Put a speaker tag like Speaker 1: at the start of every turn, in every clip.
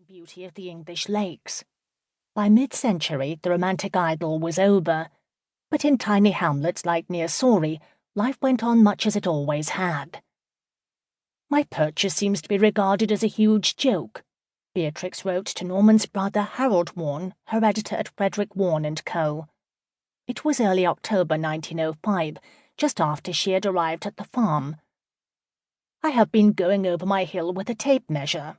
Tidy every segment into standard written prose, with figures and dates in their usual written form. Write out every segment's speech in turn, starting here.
Speaker 1: beauty of the English lakes. By mid-century, the romantic idyll was over, but in tiny hamlets like near Sorey, life went on much as it always had. "My purchase seems to be regarded as a huge joke," Beatrix wrote to Norman's brother Harold Warne, her editor at Frederick Warne & Co. It was early October 1905, just after she had arrived at the farm. "I have been going over my hill with a tape measure."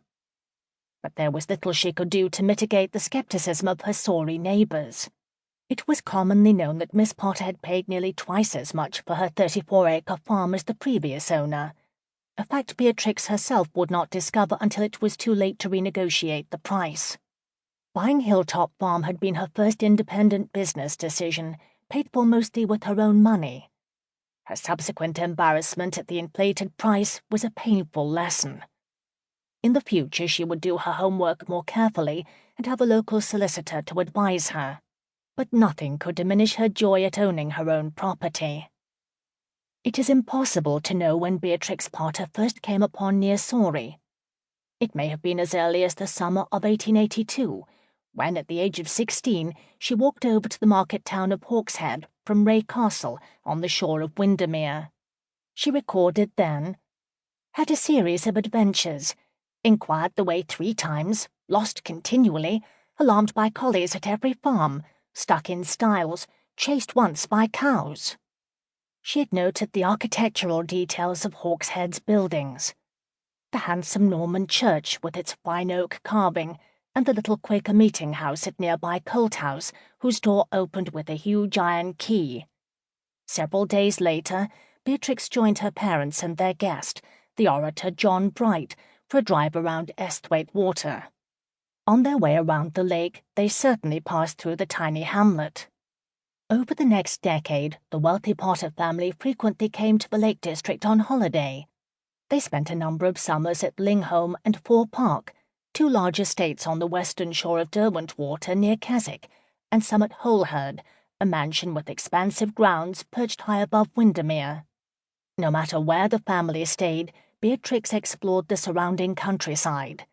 Speaker 1: But there was little she could do to mitigate the scepticism of her Sorey neighbours. It was commonly known that Miss Potter had paid nearly twice as much for her 34-acre farm as the previous owner, a fact Beatrix herself would not discover until it was too late to renegotiate the price. Buying Hilltop Farm had been her first independent business decision, paid for mostly with her own money. Her subsequent embarrassment at the inflated price was a painful lesson. In the future she would do her homework more carefully and have a local solicitor to advise her. But nothing could diminish her joy at owning her own property. It is impossible to know when Beatrix Potter first came upon near Sorey. It may have been as early as the summer of 1882, when at the age of 16 she walked over to the market town of Hawkshead from Ray Castle on the shore of Windermere. She recorded then, "Had a series of adventures, inquired the way 3 times, lost continually, alarmed by collies at every farm, stuck in stiles, chased once by cows." She had noted the architectural details of Hawkshead's buildings. The handsome Norman church with its fine oak carving, and the little Quaker meeting house at nearby Colt House, whose door opened with a huge iron key. Several days later, Beatrix joined her parents and their guest, the orator John Bright, for a drive around Esthwaite Water. On their way around the lake, they certainly passed through the tiny hamlet. Over the next decade, the wealthy Potter family frequently came to the Lake District on holiday. They spent a number of summers at Lingholm and Fore Park, 2 large estates on the western shore of Derwentwater near Keswick, and some at Holeherd, a mansion with expansive grounds perched high above Windermere. No matter where the family stayed, Beatrix explored the surrounding countryside.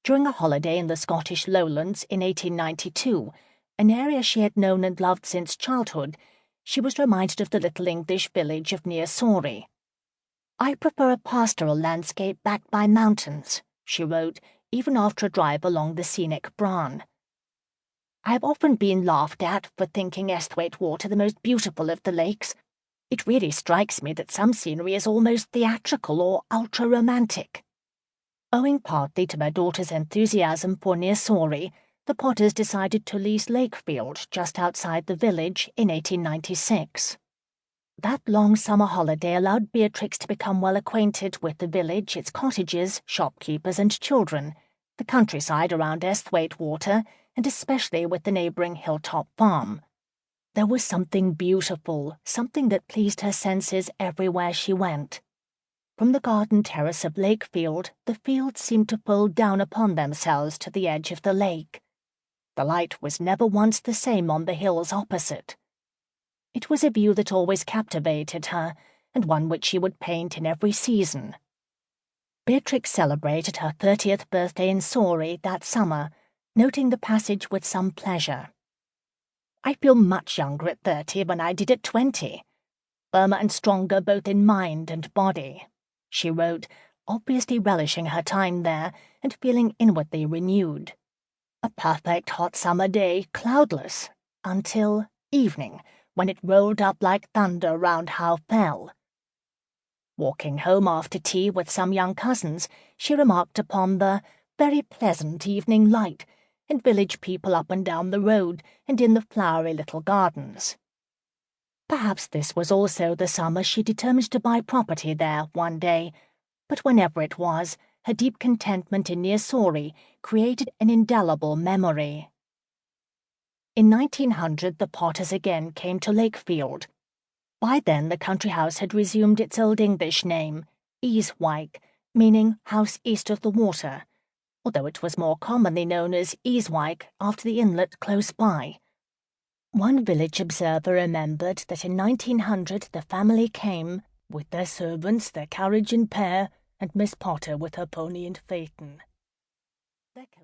Speaker 1: During a holiday in the Scottish lowlands in 1892, an area she had known and loved since childhood, she was reminded of the little English village of near Sorey. "I prefer a pastoral landscape backed by mountains," she wrote, even after a drive along the scenic Bran. "I have often been laughed at for thinking Esthwaite Water the most beautiful of the lakes. It really strikes me that some scenery is almost theatrical or ultra-romantic." Owing partly to their daughter's enthusiasm for near Sorey, the Potters decided to lease Lakefield just outside the village in 1896. That long summer holiday allowed Beatrix to become well acquainted with the village, its cottages, shopkeepers and children, the countryside around Esthwaite Water, and especially with the neighbouring Hilltop Farm. There was something beautiful, something that pleased her senses everywhere she went. From the garden terrace of Lakefield, the fields seemed to fold down upon themselves to the edge of the lake. The light was never once the same on the hills opposite. It was a view that always captivated her, and one which she would paint in every season. Beatrix celebrated her 30th birthday in Sorey that summer, noting the passage with some pleasure. "I feel much younger at 30 than I did at 20, firmer and stronger both in mind and body," she wrote, obviously relishing her time there and feeling inwardly renewed. A perfect hot summer day, cloudless, until evening, when it rolled up like thunder round How Fell. Walking home after tea with some young cousins, she remarked upon the very pleasant evening light, and village people up and down the road, and in the flowery little gardens. Perhaps this was also the summer she determined to buy property there one day, but whenever it was, her deep contentment in near Sorey created an indelible memory. In 1900 the Potters again came to Lakefield. By then the country house had resumed its Old English name, Easwyke, meaning house east of the water, although it was more commonly known as Easwyke after the inlet close by. One village observer remembered that in 1900 the family came, with their servants, their carriage and pair, and Miss Potter with her pony and phaeton. Their coach